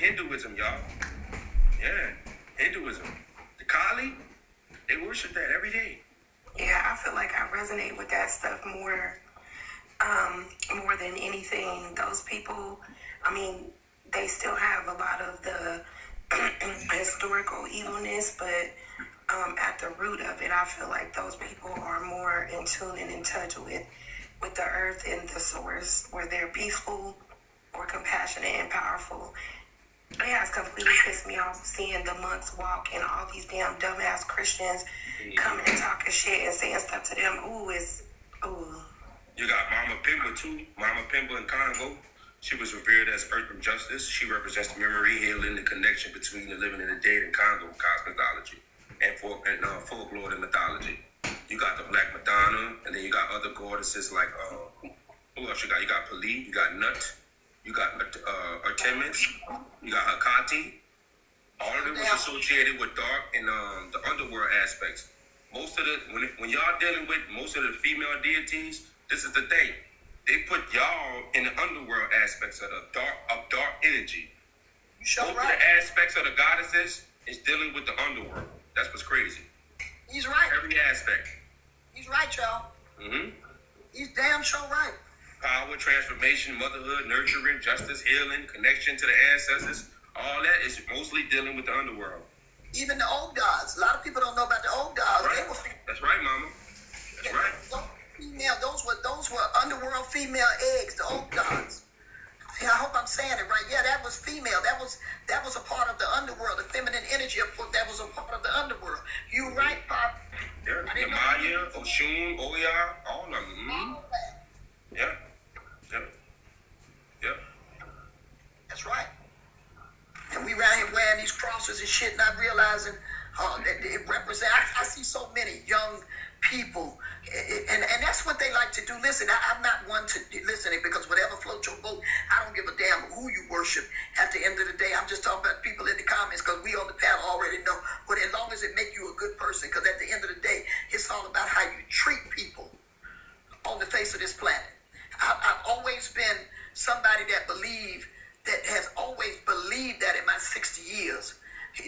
Hinduism, y'all. Yeah, Hinduism. The Kali, they worship that every day. Yeah, I feel like I resonate with that stuff more than anything. Those people, I mean, they still have a lot of the historical evilness, but at the root of it, I feel like those people are more in tune and in touch with the earth and the source, where they're peaceful or compassionate and powerful. It has completely pissed me off seeing the monks walk and all these damn dumbass Christians coming and talking shit and saying stuff to them. Ooh. You got Mama Pimba too. Mama Pimba in Congo. She was revered as Earth of Justice. She represents the memory, healing, the connection between the living and the dead in Congo cosmology and folklore and mythology. You got the Black Madonna, and then you got other goddesses like who else you got? You got Pali, you got Nut, you got Artemis, you got Hecate. All of it was associated with dark and the underworld aspects. Most of the when y'all dealing with most of the female deities, this is the thing. They put y'all in the underworld aspects of the dark energy. Most of the aspects of the goddesses is dealing with the underworld. That's what's crazy. He's right. Every aspect. He's right, y'all. Mm-hmm. He's damn sure right. Power, transformation, motherhood, nurturing, justice, healing, connection to the ancestors. All that is mostly dealing with the underworld. Even the old gods. A lot of people don't know about the old gods. Right. That's right, Mama. That's right. Those were underworld female eggs, the old gods. Yeah, I hope I'm saying it right. Yeah, that was female. That was a part of the underworld, the feminine energy. That was a part of the underworld. You right, Pop? Yeah, Maya, Oshun, Oya, all of them. Mm-hmm. Yeah. That's right. And we around here wearing these crosses and shit, not realizing that it represents. I see so many young people, and that's what they like to do. Listen, I'm not one to listen because whatever floats your boat, I don't give a damn who you worship. At the end of the day, I'm just talking about people in the comments because we on the panel already know. But as long as it make you a good person, because at the end of the day, it's all about how you treat people on the face of this planet. I've always been somebody that has always believed that in my 60 years.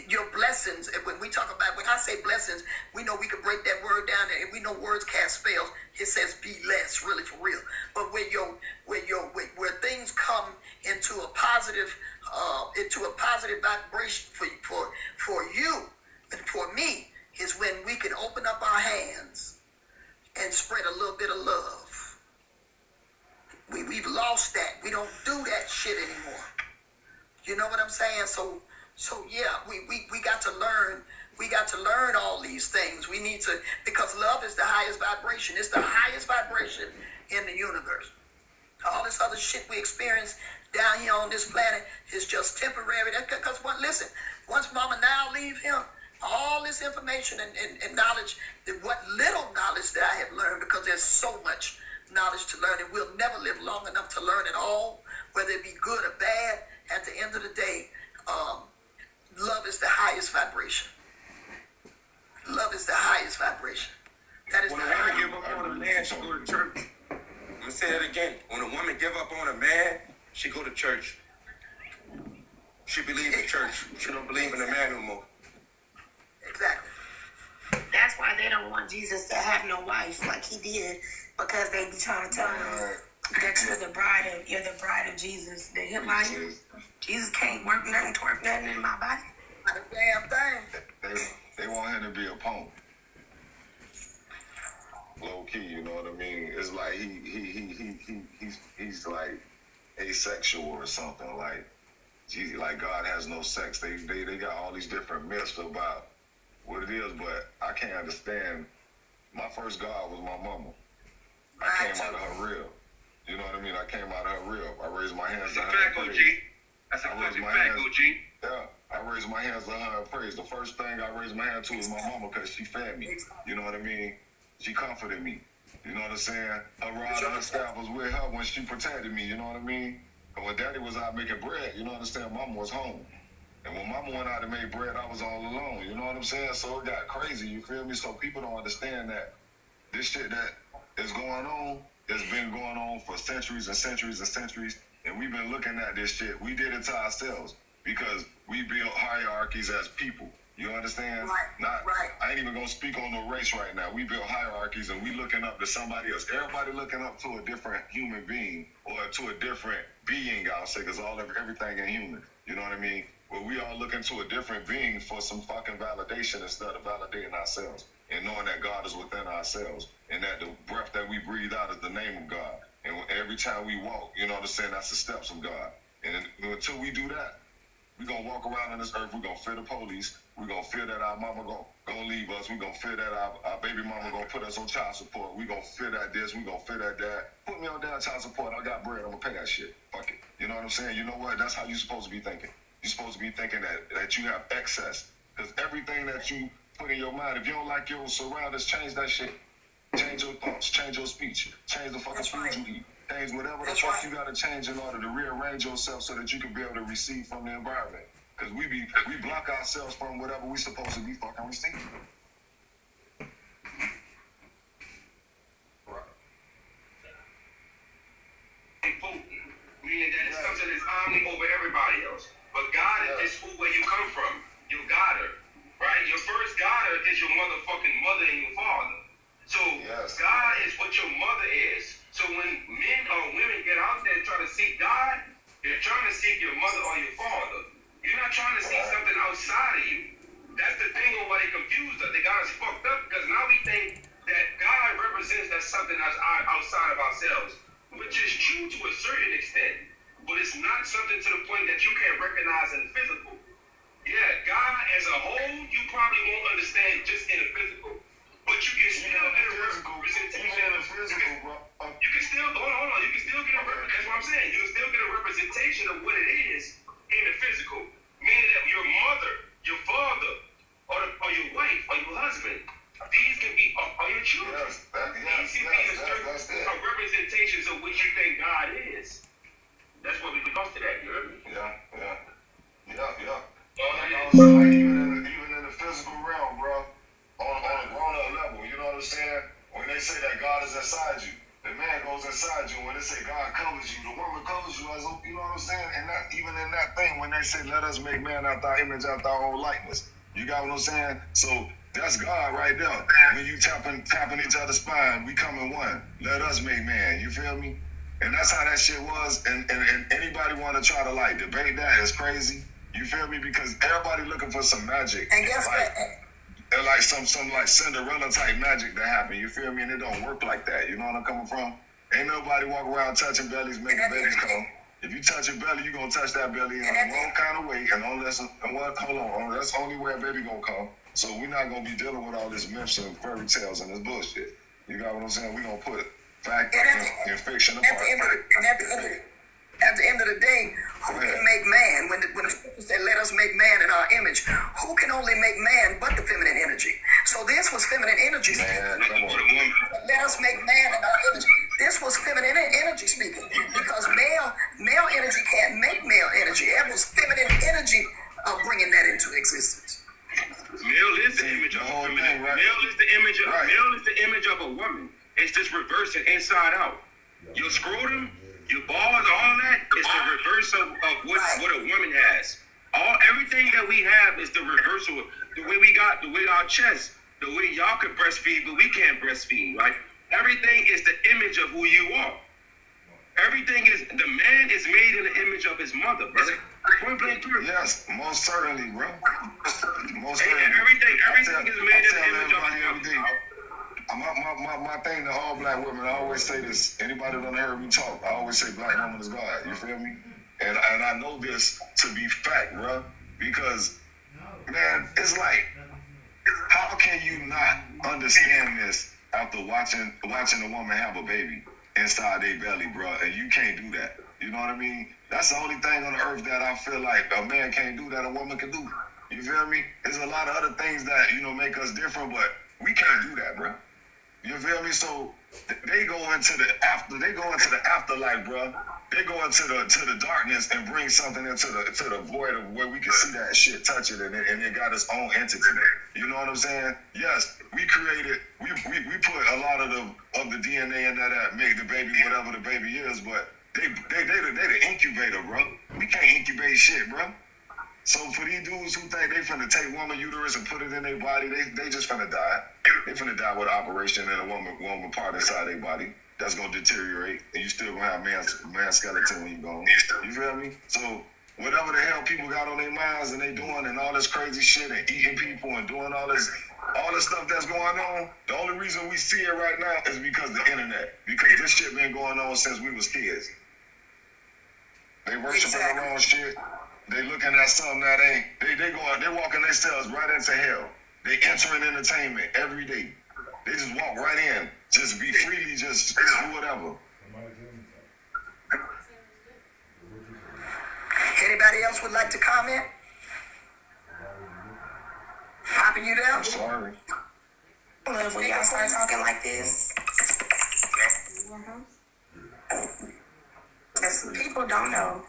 Your blessings, and when I say blessings, we know we can break that word down, and we know words cast spells. It says be less, really for real. But where things come into a positive vibration for you and for me is when we can open up our hands and spread a little bit of love. We've lost that. We don't do that shit anymore. You know what I'm saying? So yeah, we got to learn. We got to learn all these things. We need to, because love is the highest vibration. It's the highest vibration in the universe. All this other shit we experience down here on this planet is just temporary. Because listen, once Mama now leave him, all this information and knowledge, what little knowledge that I have learned, because there's so much knowledge to learn, and we'll never live long enough to learn it all, whether it be good or bad. At the end of the day, love is the highest vibration. Love is the highest vibration. That is when a woman give up on a man, she go to church. I'm gonna say that again. When a woman give up on a man, she go to church. She believes in church. She don't believe in a man no more. Exactly. That's why they don't want Jesus to have no wife like he did, because they be trying to tell him that you're the bride of Jesus. That him like Jesus can't work nothing, twerk nothing in my body. Not a damn thing. They want him to be a punk. Low key, you know what I mean? It's like he's like asexual or something. Like, geez, like God has no sex. They got all these different myths about what it is, but I can't understand. My first God was my mama. I came out of her rib. You know what I mean? I came out of her rib. I raised my hands to her and praise. That's a fucking fact, OG. Yeah, I raised my hands to her and praise. The first thing I raised my hand to was my mama, because she fed me. You know what I mean? She comforted me. You know what I'm saying? Her rod and her staff was with her when she protected me. You know what I mean? And when Daddy was out making bread, you know what I'm saying? Mama was home. And when Mama went out to make bread, I was all alone. You know what I'm saying? So it got crazy. You feel me? So people don't understand that this shit that is going on has been going on for centuries and centuries and centuries. And we've been looking at this shit. We did it to ourselves. because we build hierarchies as people. You understand? Right. I ain't even gonna speak on no race right now. We build hierarchies and we looking up to somebody else. Everybody looking up to a different human being or to a different being, I'll say, because everything ain't human. You know what I mean? Well, we all looking to a different being for some fucking validation instead of validating ourselves and knowing that God is within ourselves and that the breath that we breathe out is the name of God. And every time we walk, you know what I'm saying, that's the steps of God. And until we do that, we're going to walk around on this earth. We're going to fear the police. We're going to fear that our mama going to leave us. We're going to fear that our baby mama going to put us on child support. We're going to fear that this. We're going to fear that that. Put me on damn child support. I got bread. I'm going to pay that shit. Fuck it. You know what I'm saying? You know what? That's how you're supposed to be thinking. You're supposed to be thinking that you have excess. Because everything that you put in your mind, if you don't like your surroundings, change that shit. Change your thoughts. Change your speech. Change the fucking food you eat. Change whatever the fuck you got to change in order to rearrange yourself so that you can be able to receive from the environment. Because we block ourselves from whatever we supposed to be fucking receiving. Meaning that it's something that's omni over everybody else. But God is just where you come from. Your Godder. Right? Your first Godder is your motherfucking mother and your father. So God is what your mother is. So when men or women get out there and try to seek God, they're trying to seek your mother or your father. You're not trying to seek something outside of you. That's the thing on why they confused us. They got us fucked up because now we think that God represents that something that's outside of ourselves, which is true to a certain extent, but it's not something to the point that you can't recognize in the physical. Yeah, God as a whole, you probably won't understand just in the physical, but you can still get a representation of the physical, bro. You can still, hold on, you can still get a representation, that's what I'm saying, you can still get a representation of what it is in the physical, meaning that your mother, your father, or your wife, or your husband, these can be, or your children. These can be a representations of what you think God is. That's what we belong to that, you heard me? Even in the physical realm, bro, on a grown-up level, you know what I'm saying? When they say that God is inside you, the man goes inside you. When they say God covers you, the woman covers you, as you know what I'm saying? And not even in that thing, when they say, let us make man after our image, after our own likeness. You got what I'm saying? So that's God right there. When you tapping each other's spine, we come in one. Let us make man. You feel me? And that's how that shit was. And anybody want to try to like debate that is crazy. You feel me? Because everybody looking for some magic. And guess what? And like some like Cinderella type magic that happen. You feel me? And it don't work like that. You know what I'm coming from? Ain't nobody walk around touching bellies, making babies come. If you touch your belly, you gonna touch that belly in the wrong kind of way. And that's the only way a baby gonna come. So we're not gonna be dealing with all this myths and fairy tales and this bullshit. You got what I'm saying? We gonna put fact and fiction apart. At the end of the day, who can make man? When the scripture said, let us make man in our image, who can only make man but the feminine energy? So this was feminine energy speaking. Let us make man in our image. This was feminine energy speaking. Because male energy can't make male energy. It was feminine energy bringing that into existence. Male is the image of a feminine. Right? Male is the image of a woman. It's just reversing inside out. Your scrotum, your balls, all that is the reverse of what a woman has. Everything that we have is the reversal. The way our chest, the way y'all can breastfeed, but we can't breastfeed, right? Everything is the image of who you are. Everything is, the man is made in the image of his mother, brother. Point blank period. Yes, most certainly, bro. Most certainly. Everything is made in the image of his mother. My thing to all black women, I always say this. Anybody that heard me talk, I always say black woman is God. You feel me? And I know this to be fact, bro. Because, man, it's like, how can you not understand this after watching a woman have a baby inside their belly, bro? And you can't do that. You know what I mean? That's the only thing on the earth that I feel like a man can't do that a woman can do. You feel me? There's a lot of other things that, make us different, but we can't do that, bro. You feel me? So they go into the afterlife, bro. They go into the darkness and bring something into the void of where we can see that shit, touch it, and it got its own entity. You know what I'm saying? Yes, we created, we put a lot of the DNA in there that make the baby whatever the baby is, but they the incubator, bro. We can't incubate shit, bro. So for these dudes who think they finna take woman uterus and put it in their body, they just finna die. They finna die with an operation and a woman part inside their body. That's gonna deteriorate, and you still gonna have man skeleton when you gone. You feel me? So whatever the hell people got on their minds and they doing and all this crazy shit and eating people and doing all this stuff that's going on, the only reason we see it right now is because of the internet. Because this shit been going on since we was kids. They worshiping the wrong shit. They looking at something that ain't. They walking themselves right into hell. They entering entertainment every day. They just walk right in, just be freely, just do whatever. Anybody else would like to comment? Papa, you there? I'm sorry. Love when y'all start talking like this. Because people don't know.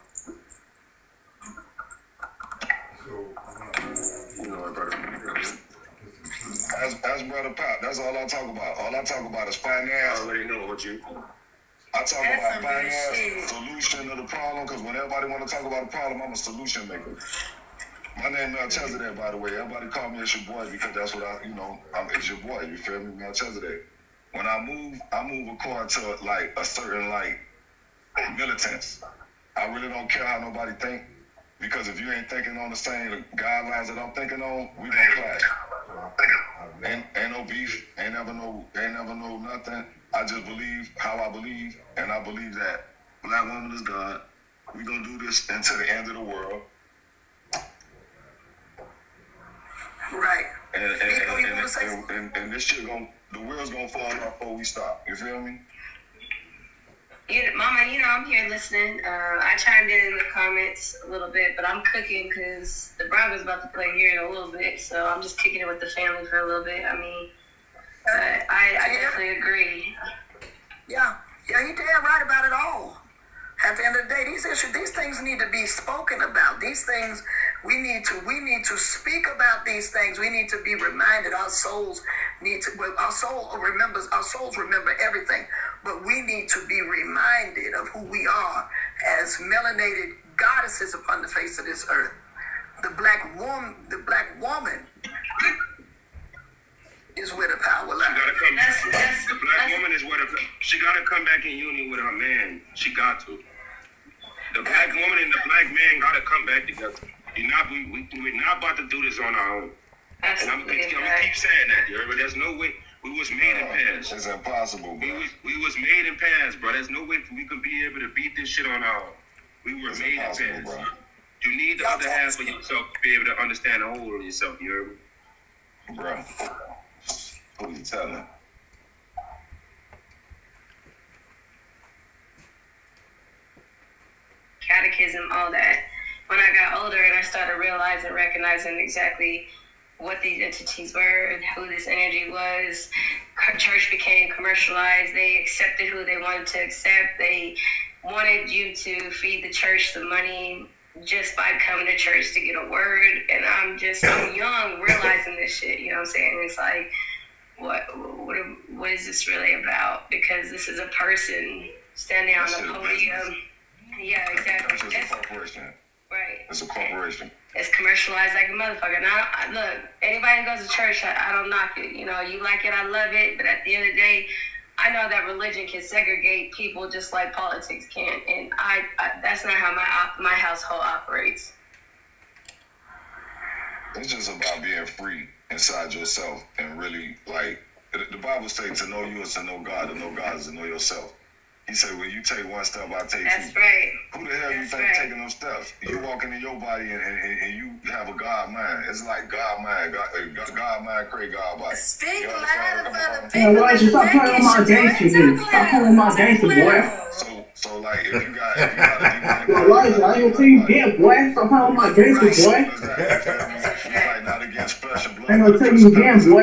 As Brother Pop, that's all I talk about. All I talk about is finance. I already know what you. I talk about finance, solution of the problem, because when everybody want to talk about a problem, I'm a solution maker. My name is Messege, by the way. Everybody call me as your boy because that's what it's your boy, you feel me? Messege. When I move according to like a certain like militance. I really don't care how nobody think, because if you ain't thinking on the same guidelines that I'm thinking on, we gonna clash. Ain't no beef, ain't never no nothing. I just believe how I believe, and I believe that black woman is God. We gonna do this until the end of the world. Right. And this shit the wheels gonna fall off before we stop. You feel me? Mama, I'm here listening. I chimed in the comments a little bit, but I'm cooking because the Broncos about to play here in a little bit, so I'm just kicking it with the family for a little bit. I mean, I definitely agree. Yeah, you damn right about it all. At the end of the day, these things need to be spoken about. These things we need to speak about these things. We need to be reminded. Our souls remember everything, but we need to be reminded of who we are as melanated goddesses upon the face of this earth. The black woman is where the power lies. The black woman is where she gotta come back in union with her man. She got to. The black woman and the black man gotta come back together. We're not about to do this on our own. And I'm gonna keep saying that, you heard? But there's no way. We was made in past. It's impossible, bro. We was made in past, bro. There's no way we could be able to beat this shit on our own. We were made in past. Bro. You need the other half of yourself to be able to understand the whole of yourself, you heard me? Bro, who you telling? Catechism, all that. When I got older and I started recognizing exactly what these entities were and who this energy was, church became commercialized. They accepted who they wanted to accept. They wanted you to feed the church the money just by coming to church to get a word. And I'm young realizing this shit, you know what I'm saying? It's like, what is this really about? Because this is a person standing on the podium. Yeah, exactly. It's a corporation. Right. It's a corporation. It's commercialized like a motherfucker. Now, look, anybody who goes to church, I don't knock it. You like it, I love it. But at the end of the day, I know that religion can segregate people just like politics can. And I that's not how my household operates. It's just about being free inside yourself and really, like, the Bible says to know you is to know God is to know yourself. He said, when you take one step, I take two. That's right. Who the hell you think taking those steps? You walking in your body and you have a God mind. It's like God mind. God mind create God body. Speak louder for the people. Why you stop playing with my gangster, dude? Stop playing with my gangster, boy. So like, if you got a deep Elijah, I ain't seen you again, boy. Stop playing with my gangster, boy. Like, not against flesh and blood. I ain't gonna tell you again, boy.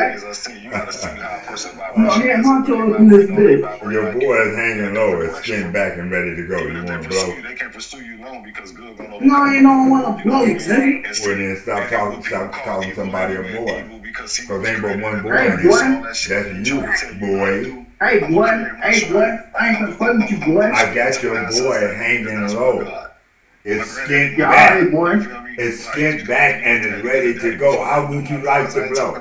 You gotta see how a person by Yeah, honcho in this bitch. Your boy is hanging low. It's getting back and ready to go. You want to blow? They can't pursue you long because good gonna. No, you don't want to blow, man. Well, then stop calling somebody a boy. Because ain't but one boy. Hey, boy. That's you, boy. Hey, boy. I ain't gonna play with you, boy. I got your boy hanging low. It's skint Yeah, back. alright, boy. It's skint back and it's ready to go. How would you like to blow?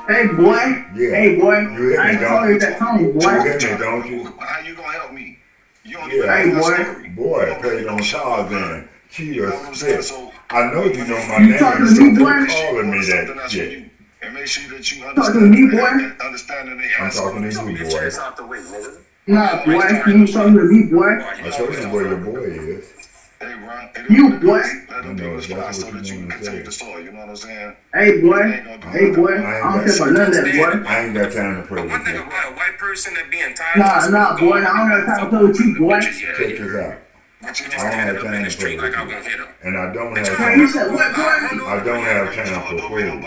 Hey, boy. Yeah. Hey, boy. You hit I me, ain't don't calling you? you that tone, You boy. hit me, don't you? How you gonna help me? You don't Yeah. Hey, boy. Boy, played on Tarzan. She You know a what I'm saying? spit. So I know you know my You name, talking so to me, they boy? calling me something that that's shit. for you. And make sure that you Talking to me, boy? understanding they I'm have talking to something. you, Get your boy. ass out the way, nigga. Nah, boy. You ain't talking to me, boy. I told you where your boy is. Hey, bro. You, boy. Let them know do exactly spot so what that you you wanna can continue say. to soar. You know what I'm saying? Hey, boy. Hey, boy. I don't care about none of that, boy. I ain't got time to play But one with thing you. about a white person that be entitled. Nah, boy. I don't have time to play with you, boy. Check this out. But you I know, don't have up time in to the play street with like I you. won't hit him. And I don't But have y'all Man, you time. said what, boy? I don't have time for food.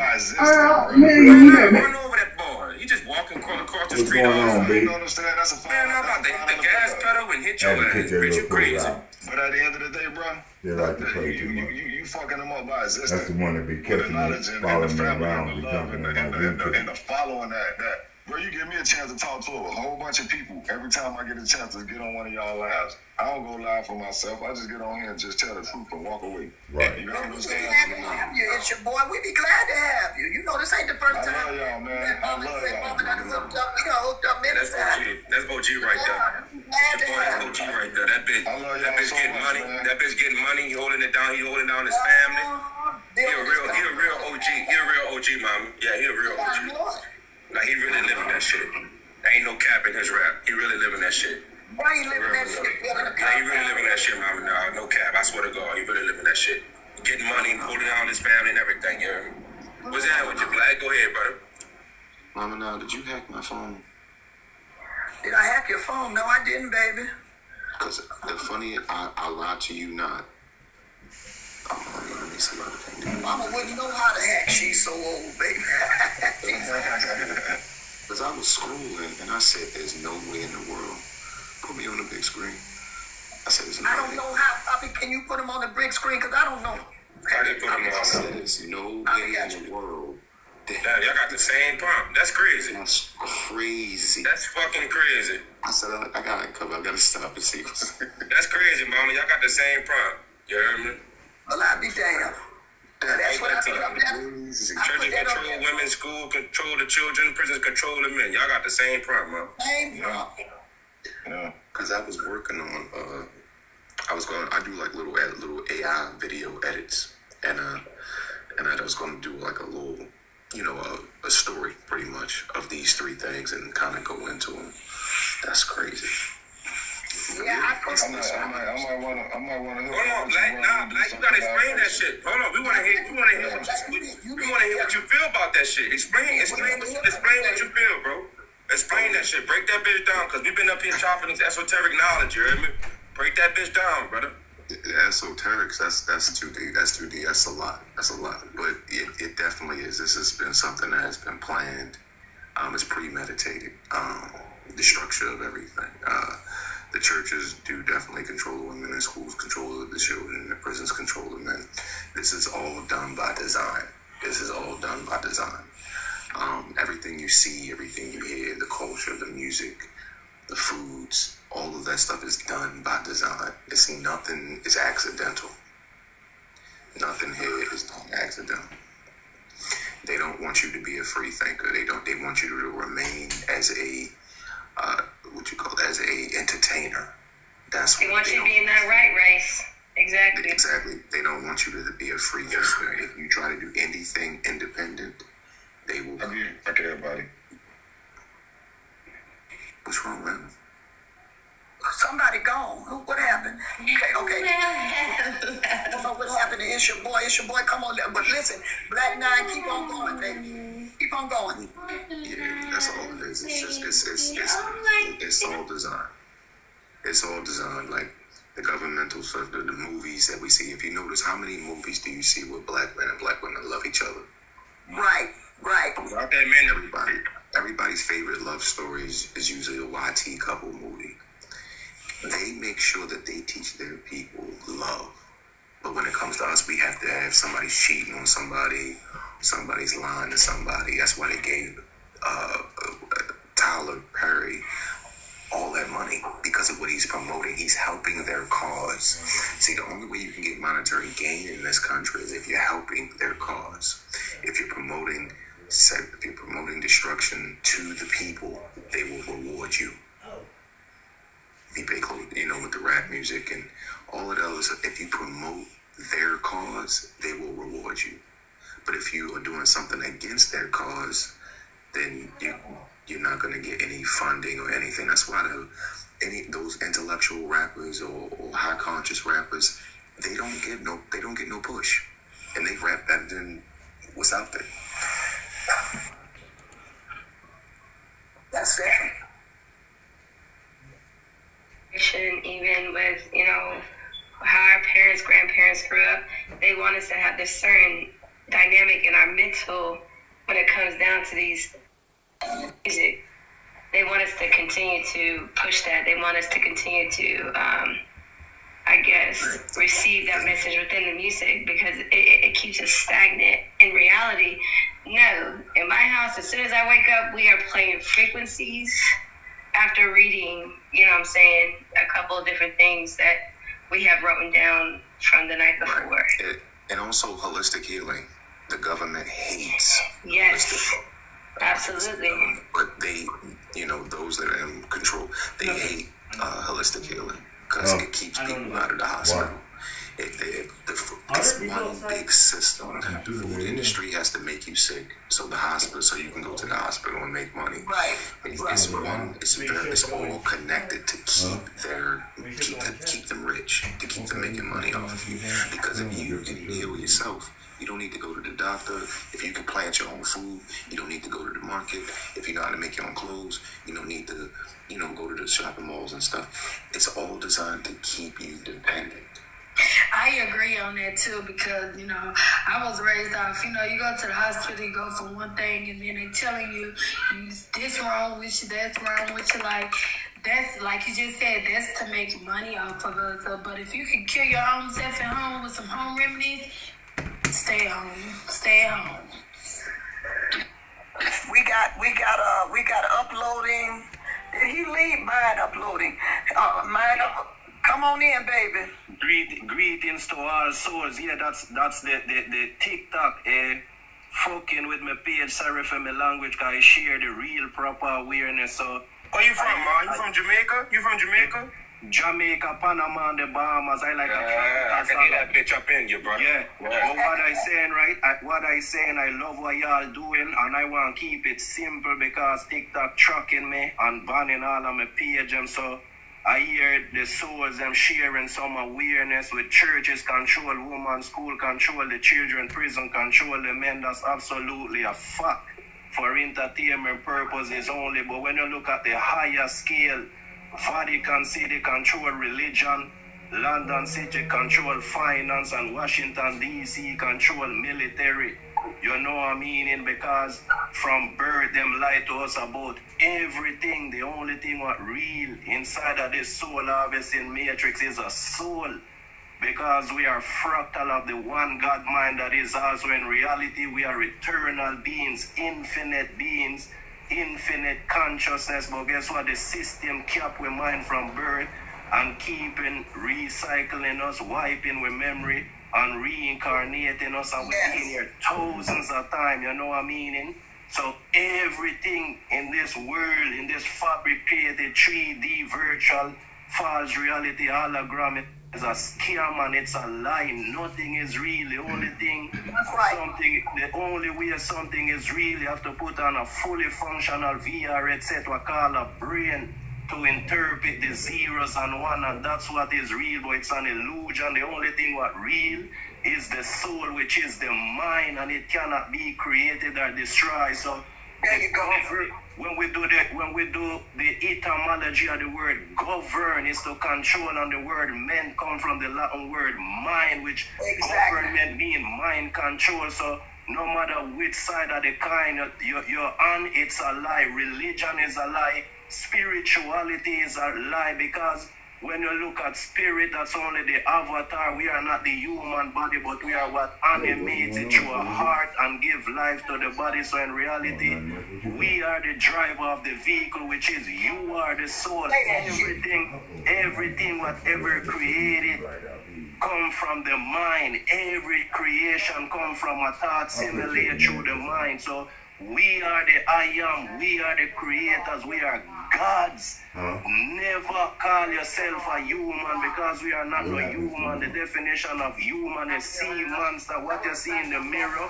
Man, You you feel me? Run over that boy. He just walking across the What's street. going on, you B? know what I'm saying? That's a Man, I'm about to hit the gas pedal and hit I your had to ass. kick that Bitch, you little fool crazy. out. But at the end of the day, bro, They like to play too much. you fucking them up by existing. That's the one that be With the catching me, knowledge and the following me family around, and be the love jumping and on my YouTube. the following that. Bro, you give me a chance to talk to a whole bunch of people every time I get a chance to get on one of y'all lives. I don't go live for myself. I just get on here and just tell the truth and walk away. Right. You know what I'm We be saying? glad to have you. It's your boy. We be glad to have you. You know, this ain't the first I time. love y'all, man. I love y'all. We done hooked up. We done hooked up many That's times. OG. That's OG right there. Glad to Boy, have that's you. OG right there. That bitch, I love that y'all bitch so getting much, money. man. That bitch getting money. He holding it down. He holding down his family. He a real OG. He a real OG, mama. Yeah, he a real OG. Like he really living that shit. There ain't no cap in his rap. He really living that shit. Why you living that shit? Yeah, he really living that shit, mama. No cap. I swear to God, he really living that shit. Getting money, holding down his family and everything. You heard me? What's that with you, Black? Go ahead, brother. Mama, now, did you hack my phone? Did I hack your phone? No, I didn't, baby. Because the funny, I lied to you not. Let me see what I can do. Mama wouldn't know how to hack. She's so old, baby. Because I was scrolling and I said, there's no way in the world. Put me on the big screen. I said, there's no I don't way. know how. Bobby, can you put him on the big screen? Because I don't know. I just put him I on. said, there's no way in the world. Damn, y'all got the same prompt. That's crazy. That's crazy. That's fucking crazy. I said, I got it covered. I got to stop and see what's... That's crazy, mama. Y'all got the same prompt. You heard me? Well, I be damned. That's what I put up there. Churches control women, school control the children, prisons control the men. Y'all got the same prompt, man. Same problem. Yeah. Because I was working on, I do like little AI video edits, and I was going to do like a little, a story pretty much of these three things and kind of go into them. That's crazy. Yeah, I put I might wanna. Hold on, Black. Black, you gotta explain that shit. Hold on, we wanna hear what you feel about that shit. Explain what you feel, bro. Explain that shit. Break that bitch down, cause we've been up here chopping this esoteric knowledge. You heard me? Break that bitch down, brother. The esoterics, that's too deep. That's too deep. That's a lot. But it definitely is. This has been something that has been planned. It's premeditated. The structure of everything. The churches do definitely control the women, and schools control the children, and the prisons control the men. This is all done by design. Everything you see, everything you hear, the culture, the music, the foods, all of that stuff is done by design. It's accidental. Nothing here is accidental. They don't want you to be a free thinker. They want you to remain as a as a entertainer. That's They what want you to be in that right race. Exactly. Exactly. They don't want you to be a free thinker. If you try to do anything independent, they will. Okay, everybody. What's wrong, man? somebody gone. What happened? Okay. I don't know what happened to It's Your Boy. It's Your Boy, come on. But listen, Black Nine, keep on going, baby. Keep on going. Yeah, that's all it is. It's just it's all design. It's all designed like the governmental stuff, the movies that we see. If you notice, how many movies do you see where black men and black women love each other? Right. Everybody's favorite love story is usually a YT couple movie. They make sure that they teach their people love. But when it comes to us, we have to have somebody cheating on somebody, somebody's lying to somebody. That's why they gave Tyler Perry all that money because of what he's promoting. He's helping their cause. See, the only way you can get monetary gain in this country is if you're helping their cause. If you're promoting destruction to the people, they will reward you. Be big, with the rap music and all of the other stuff. If you promote their cause, they will reward you. But if you are doing something against their cause, then you're not going to get any funding or anything. That's why those intellectual rappers or high conscious rappers, they don't get no push, and they rap better than what's out there. That's it. Even with, how our parents, grandparents grew up, they want us to have this certain dynamic in our mental when it comes down to these music. They want us to continue to push that. They want us to continue to, receive that message within the music because it keeps us stagnant. In reality, no. In my house, as soon as I wake up, we are playing frequencies after reading, a couple of different things that we have written down from the night before. Right. And also holistic healing. The government hates. Yes, absolutely. But they, those that are in control, they hate holistic healing because it keeps people out of the hospital. Wow. It's one big system. The food industry has to make you sick, so you can go to the hospital and make money. Right. It's all connected to keep them rich, to keep them making money off of you. Because if you can heal yourself, you don't need to go to the doctor. If you can plant your own food, you don't need to go to the market. If you know how to make your own clothes, you don't need to, go to the shopping malls and stuff. It's all designed to keep you dependent. I agree on that too because, I was raised off, you go to the hospital, you go for one thing and then they telling you this wrong with you, that's wrong with you. Like, that's like you just said, that's to make money off of us. But if you can kill your own self at home with some home remedies, stay home. Stay at home. We got uploading. Did he leave? Mine uploading. Come on in, baby. Greetings to all souls. Yeah, that's the TikTok. Fucking with my page. Sorry for my language, cause I share the real proper awareness. So. Where you from, man? You from Jamaica? Jamaica, Panama, and the Bahamas. I like I can hear that bitch up in you, brother. Yeah. But what I saying, I love what y'all doing, and I want to keep it simple because TikTok trucking me and banning all of my page. And so I hear the souls them sharing some awareness with churches control, women, school control, the children, prison control, the men. That's absolutely a fact. For entertainment purposes only. But when you look at the higher scale, Vatican City control religion, London City control finance, and Washington DC control military. You know what I mean? Because from birth them lie to us about everything. The only thing what real inside of this soul harvesting matrix is a soul. Because we are fractal of the one God mind that is also in reality. We are eternal beings, infinite consciousness. But guess what? The system kept we mind from birth and keeping recycling us, wiping with memory and reincarnating us. And we've been here thousands of times, you know what I mean? So everything in this world, in this fabricated 3D virtual false reality hologram, it's a scam and it's a lie. Nothing is real. The only thing, the only way something is real, you have to put on a fully functional VR headset, what call a brain, to interpret the zeros and one, and that's what is real. But it's an illusion. The only thing what real is the soul, which is the mind, and it cannot be created or destroyed. So there you go. When we do the etymology of the word govern is to control, and the word men come from the Latin word mind, which government mean mind control. So no matter which side of the coin you're on, it's a lie. Religion is a lie. Spirituality is a lie, because When you look at spirit, that's only the avatar. We are not the human body, but we are what animates it through a heart and give life to the body. So in reality, we are the driver of the vehicle, which is you are the soul. Everything, whatever created, come from the mind. Every creation come from a thought simulated through the mind. So we are the I am. We are the creators. We are gods. Never call yourself a human, because we are not no human. The definition of human is sea monster. What you see in the mirror,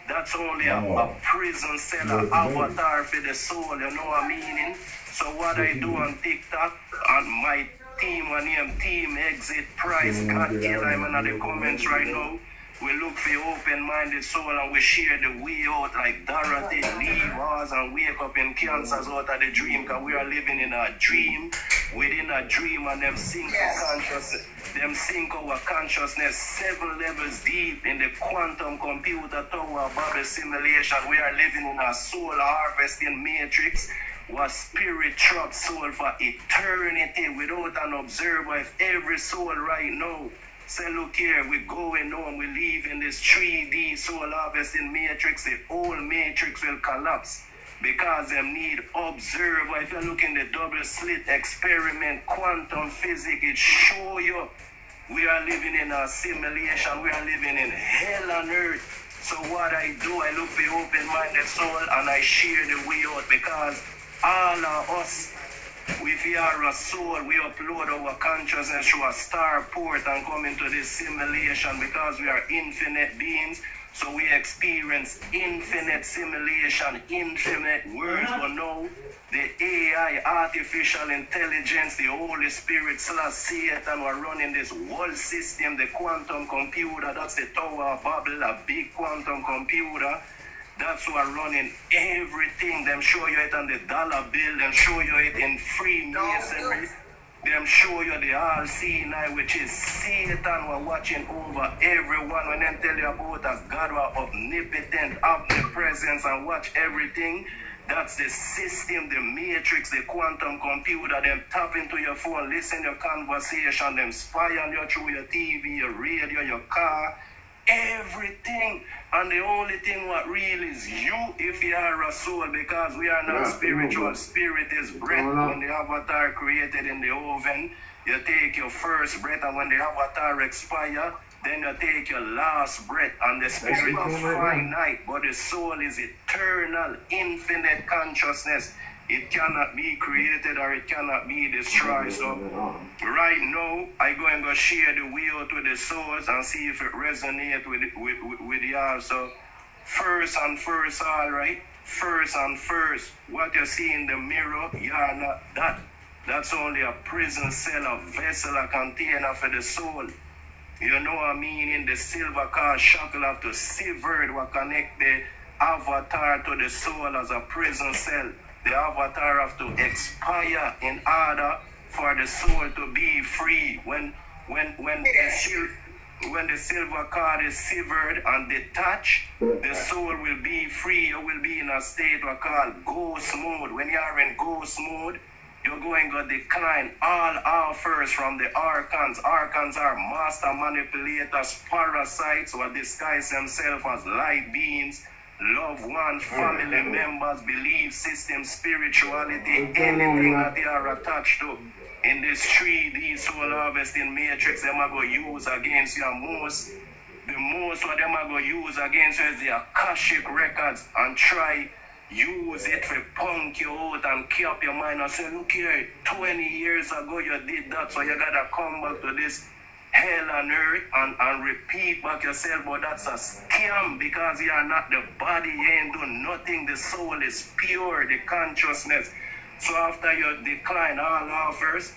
that's only a prison cell, an avatar for the soul. You know what I mean? So what I do on TikTok, on my team, my name Team Exit Price, God kill, I'm in the comments right now. We look for open-minded soul and we share the way out like Dorothy, leave us and wake up in cancers out of the dream, because we are living in a dream within a dream, and them sink our consciousness 7 levels deep in the quantum computer tower Babel simulation. We are living in a soul harvesting matrix where spirit traps soul for eternity without an observer. If every soul right now say, look here, we're going on, we live in this 3D soul harvesting matrix, the whole matrix will collapse because they need observer. If you look in the double slit experiment, quantum physics, it show you we are living in a simulation, we are living in hell on earth. So what I do, I look for open-minded soul and I share the way out, because all of us, if we are a soul, we upload our consciousness through a star port and come into this simulation, because we are infinite beings. So we experience infinite simulation, infinite words. But now the AI, artificial intelligence, the Holy Spirit / Satan are running this whole system, the quantum computer. That's the Tower of Babel, a big quantum computer. That's who are running everything. Them show you it on the dollar bill. Them show you it in Freemasonry. Them show you the all-seeing eye, which is Satan. We're watching over everyone. When they tell you about a God who are omnipotent, omnipresence, and watch everything, that's the system, the matrix, the quantum computer. Them tap into your phone, listen to your conversation, them spy on you through your TV, your radio, your car, everything. And the only thing what real is you, if you are a soul, because we are not spiritual. Spirit is breath. When the avatar created in the oven, you take your first breath, and when the avatar expire, then you take your last breath. And the spirit is finite, but the soul is eternal, infinite consciousness. It cannot be created or it cannot be destroyed. So right now, I go and share the way out with the souls and see if it resonates with y'all. So first and first, all right? First and first, what you see in the mirror, you are not that. That's only a prison cell, a vessel, a container for the soul. You know what I mean? In the silver car shackle have to sever what connect the avatar to the soul as a prison cell. The avatar have to expire in order for the soul to be free. When the silver cord is severed and detached, the soul will be free. You will be in a state we call ghost mode. When you are in ghost mode, you're going to decline all offers from the archons. Archons are master manipulators, parasites who disguise themselves as light beings, loved one, family members, belief system, spirituality, anything that they are attached to. In this 3D soul harvesting matrix, them are going to use against you. The most what them are going to use against you is the Akashic records, and try use it to punk you out and keep your mind and say, look here, 20 years ago you did that, so you got to come back to this hell on earth and repeat back yourself. But that's a scam, because you are not the body, you ain't doing nothing. The soul is pure, the consciousness. So after you decline all offers,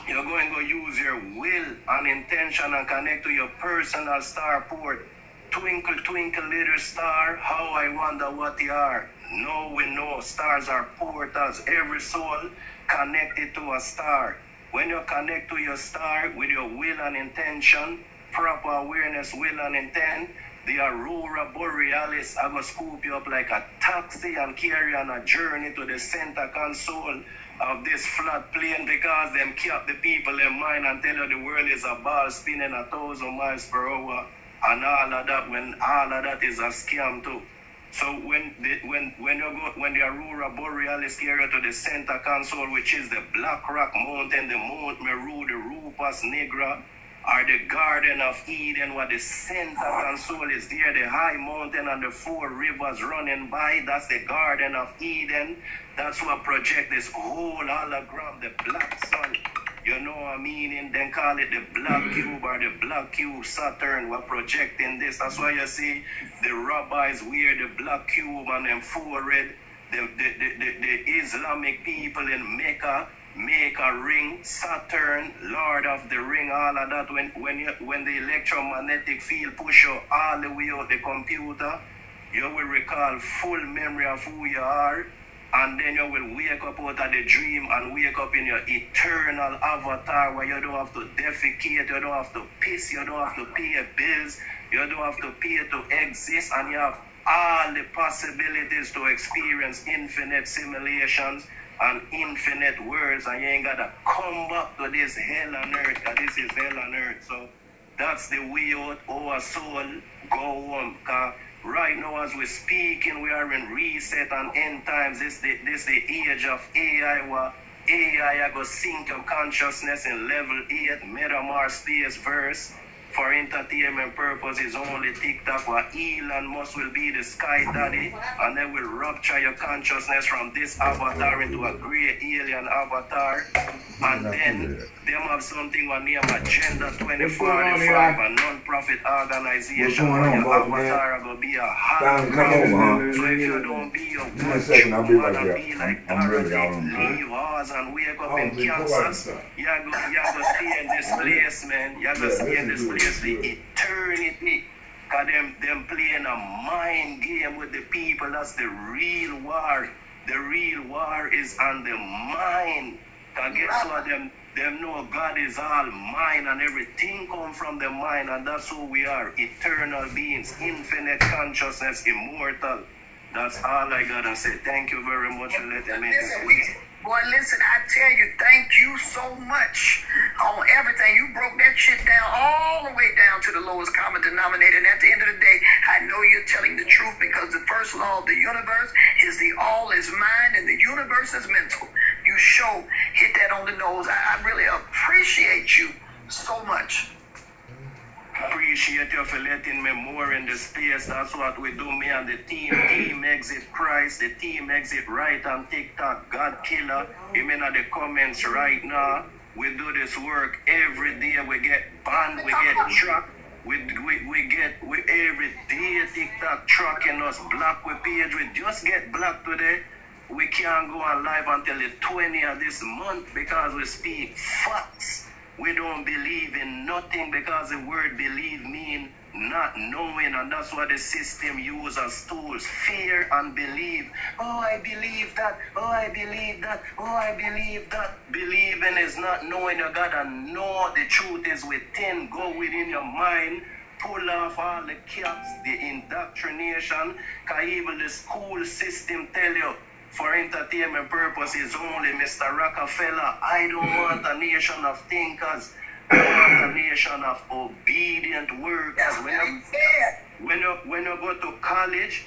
you're going to use your will and intention and connect to your personal star port. Twinkle, twinkle, little star, how I wonder what you are. No, we know stars are portals. Every soul connected to a star. When you connect to your star with your will and intention, proper awareness, will and intent, the aurora borealis are going to scoop you up like a taxi and carry on a journey to the center console, of this floodplain because them kept the people in mind and tell you the world is a ball spinning 1,000 miles per hour and all of that, when all of that is a scam too. So when the Aurora Borealis carry to the center console, which is the Black Rock Mountain, the Mount Meru, the Rupas Negra, or the Garden of Eden, where the center console is there, the high mountain and the 4 rivers running by, that's the Garden of Eden. That's what project this whole hologram, the black sun. You know what I mean? And then call it the black cube or the black cube Saturn. We're projecting this. That's why you see the rabbis wear the black cube on them forehead. The Islamic people in Mecca make a ring, Saturn, Lord of the ring, all of that. When the electromagnetic field push you all the way out the computer, you will recall full memory of who you are. And then you will wake up out of the dream and wake up in your eternal avatar where you don't have to defecate, you don't have to piss, you don't have to pay bills, you don't have to pay to exist, and you have all the possibilities to experience infinite simulations and infinite worlds, and you ain't got to come back to this hell on earth, because this is hell on earth. So that's the way out our soul go home. Right now, as we're speaking, we are in reset and end times. This the age of AI, where AI are going to sync your consciousness in level 8, Metamar space verse. For entertainment purposes, only TikTok, where Elon Musk will be the sky daddy, and then will rupture your consciousness from this avatar into a great alien avatar. And then them have something on name Agenda 2045, a non-profit organization where your avatar will be a hard crowd. So if you don't be your one, you wanna be like Dorothy, leave ours and wake up in Kansas, you're gonna stay in this place, man. You're gonna stay in this place for eternity. Cause them playing a mind game with the people. That's the real war. The real war is on the mind. Cause guess what? Them know God is all mind and everything come from the mind, and that's who we are. Eternal beings, infinite consciousness, immortal. That's all I gotta say. Thank you very much for letting me speak. Boy, listen, I tell you, thank you so much on everything. You broke that shit down all the way down to the lowest common denominator. And at the end of the day, I know you're telling the truth, because the first law of the universe is the all is mind and the universe is mental. You hit that on the nose. I really appreciate you so much. Appreciate you for letting me more in the space. That's what we do, me and the team. Team Exit Christ, the team Exit Right on TikTok, God Killer. Him in the comments right now. We do this work every day. We get banned, we get tracked. We every day TikTok tracking us, block we page. We just get blocked today. We can't go on live until the 20th of this month because we speak facts. We don't believe in nothing because the word believe mean not knowing, and that's what the system uses as tools. Fear and believe. Oh, I believe that. Oh, I believe that. Oh, I believe that. Believing is not knowing your God, and know the truth is within. Go within your mind. Pull off all the caps, the indoctrination. Because even the school system tell you, for entertainment purposes only, Mr. Rockefeller, I don't want a nation of thinkers. I want a nation of obedient workers. When you go to college,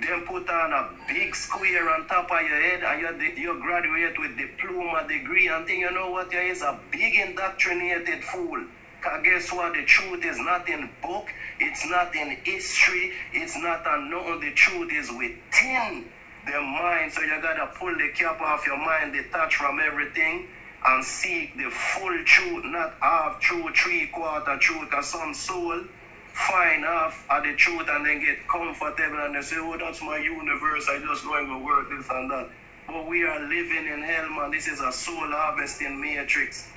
then put on a big square on top of your head, and you graduate with diploma, degree, and think you know what you is? A big indoctrinated fool. Because guess what? The truth is not in book, it's not in history, it's not on nothing. The truth is within the mind. So you gotta pull the cap off your mind, detach from everything, and seek the full truth, not half truth, 3/4 truth. Cause some soul find half of the truth and then get comfortable and they say, oh, that's my universe, I just going to work this and that. But we are living in hell, man. This is a soul harvesting matrix.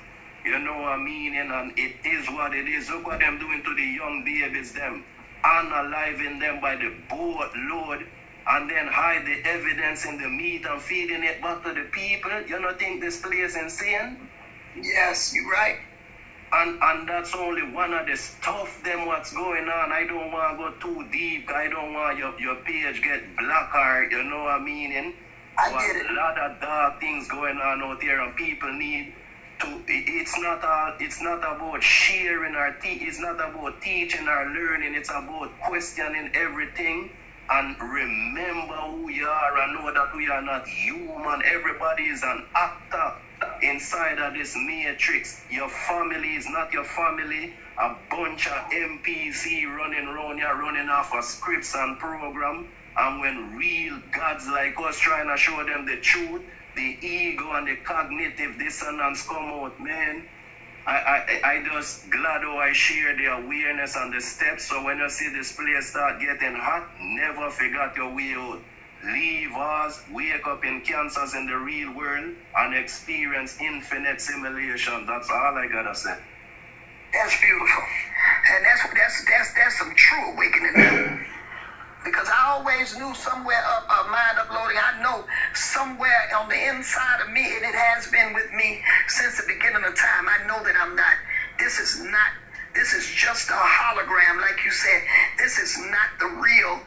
You know what I mean? And it is what it is. Look what them doing to the young babies, them unaliving them by the boatload, and then hide the evidence in the meat and feeding it back to the people. You don't think this place insane? Yes, you're right. And that's only one of the stuff them what's going on. I don't want to go too deep. I don't want your page get black or, you know what I mean? I get it. A lot of dark things going on out there, and people need to. It's not about sharing it's not about teaching or learning. It's about questioning everything and remember who you are and know that we are not human. Everybody is an actor inside of this matrix. Your family is not your family. A bunch of NPC running around here, running off of scripts and program. And when real gods like us trying to show them the truth, the ego and the cognitive dissonance come out, man. I just glad how I share the awareness and the steps. So when you see this place start getting hot, never forget your way out. Leave us, wake up in cancers in the real world, and experience infinite simulation. That's all I gotta say. That's beautiful, and that's some true awakening. Because I always knew somewhere mind uploading, I know somewhere on the inside of me, and it has been with me since the beginning of time. I know that I'm not. This is just a hologram, like you said. This is not the real.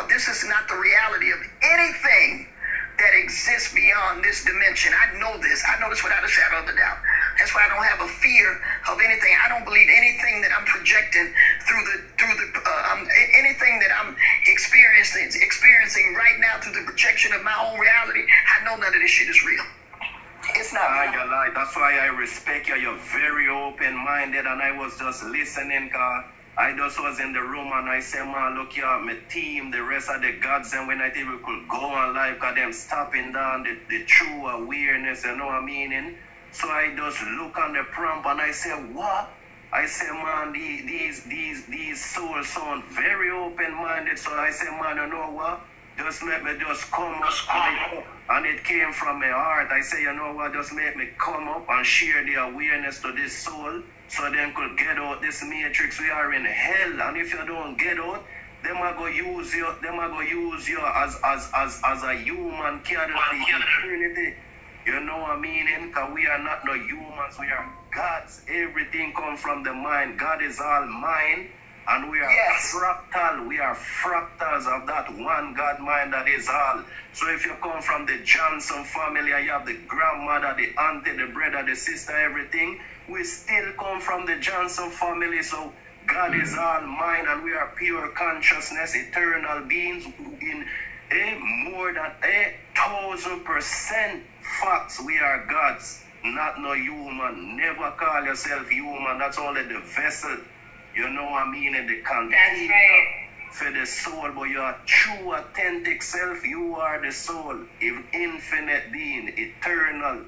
This is not the reality of anything that exists beyond this dimension. I know this. I know this without a shadow of a doubt. That's why I don't have a fear of anything. I don't believe anything that I'm projecting through anything that I'm experiencing right now through the projection of my own reality. I know none of this shit is real. It's not real. That's why I respect you. You're very open-minded, and I was just listening, cause I just was in the room and I said, man, look here, my team, the rest of the gods, and when I think we could go on live, because them stopping down the true awareness, you know what I mean? So I just look on the prompt and I say, what? I say, man, these souls sound very open-minded. So I say, man, you know what? Just make me just come up. And it came from my heart. I say, you know what? Just make me come up and share the awareness to this soul, so them could get out this matrix. We are in hell, and if you don't get out, them are going to use you. Them are going to use you as a human cattle for eternity. You know what I mean? Because we are not no humans. We are gods. Everything comes from the mind. God is all mind, and we are fractal. We are fractals of that one God mind that is all. So if you come from the Johnson family, and you have the grandmother, the auntie, the brother, the sister, everything, we still come from the Johnson family. So God is all mind, and we are pure consciousness, eternal beings in more than 1,000% facts. We are gods, not no human. Never call yourself human. That's only the vessel. You know what I mean? In the container. That's right. For the soul, but your true authentic self, you are the soul, infinite being, eternal.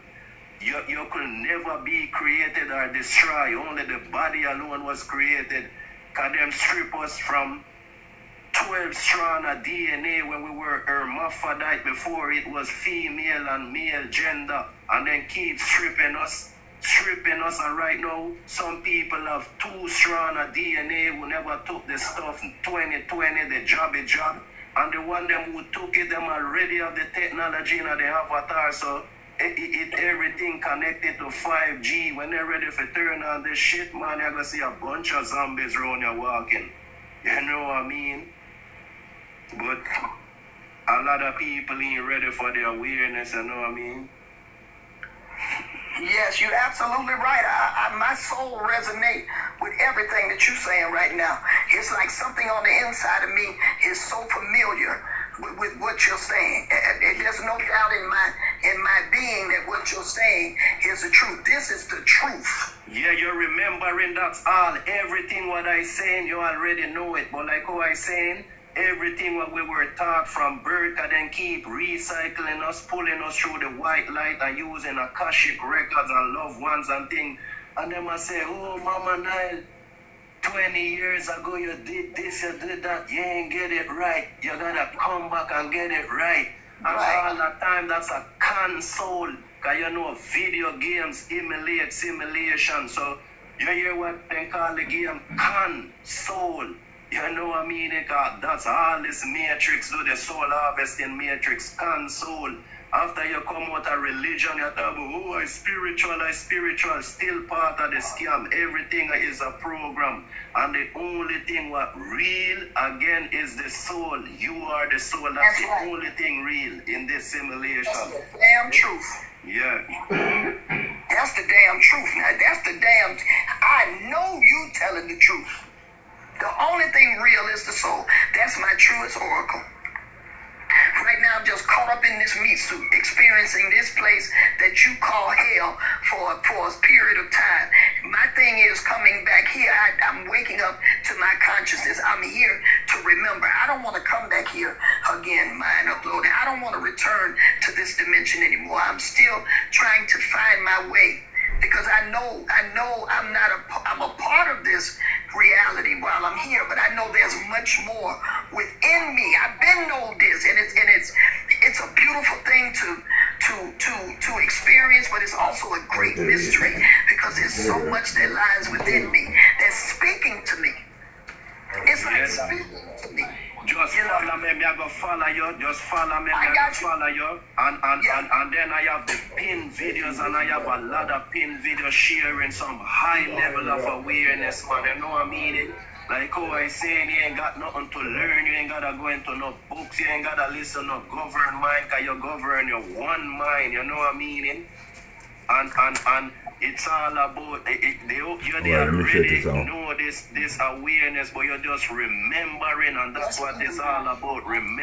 You could never be created or destroyed. Only the body alone was created. Because them strip us from 12 strand of DNA when we were hermaphrodite, before it was female and male gender, and then keep stripping us, and right now some people have 2 strand of DNA who never took the stuff 2020, the job, and the one them who took it, them already have the technology and the avatar. So everything connected to 5G. When they're ready for turn on this shit, man, you're gonna see a bunch of zombies around here walking. You know what I mean? But a lot of people ain't ready for the awareness, you know what I mean? Yes, you're absolutely right. My soul resonates with everything that you're saying right now. It's like something on the inside of me is so familiar with what you're saying. There's no doubt in my being that what you're saying is the truth. This is the truth. Yeah, you're remembering that's all. Everything what I saying, you already know it. But like how I saying, everything what we were taught from birth, and then keep recycling us, pulling us through the white light, and using Akashic records and loved ones and things. And then I say, oh, Mama Nile, 20 years ago you did this, you did that, you ain't get it right. You gotta come back and get it right. And all the time, that's a console. Because you know, video games emulate simulation. So you hear what they call the game console. You know what I mean? That's all this matrix do, the soul harvesting matrix console. After you come out of religion, you talk about, oh, I spiritual, still part of the scam. Everything is a program. And the only thing what real, again, is the soul. You are the soul. That's the only thing real in this simulation. That's the damn truth. Yeah. That's the damn truth. Now, that's the damn... I know you telling the truth. The only thing real is the soul. That's my truest oracle. Right now, I'm just caught up in this meat suit, experiencing this place that you call hell for a period of time. My thing is coming back here. I'm waking up to my consciousness. I'm here to remember. I don't want to come back here again, mind uploading. I don't want to return to this dimension anymore. I'm still trying to find my way. Because I know I'm a part of this reality while I'm here, but I know there's much more within me. I've been know this, and it's a beautiful thing to experience, but it's also a great mystery because there's so much that lies within me that's speaking to me. It's like speaking to me. Just follow me, I go follow you. Just follow me, I go follow you. And then I have the pin videos, and I have a lot of pin videos sharing some high level of awareness, man. You know what I mean? Like how I say, you ain't got nothing to learn. You ain't got to go into no books. You ain't got to listen to no governed mind, because you govern your one mind. You know what I mean? And it's all about you already know this awareness, but you're just remembering, and that's what it's all about. Remember.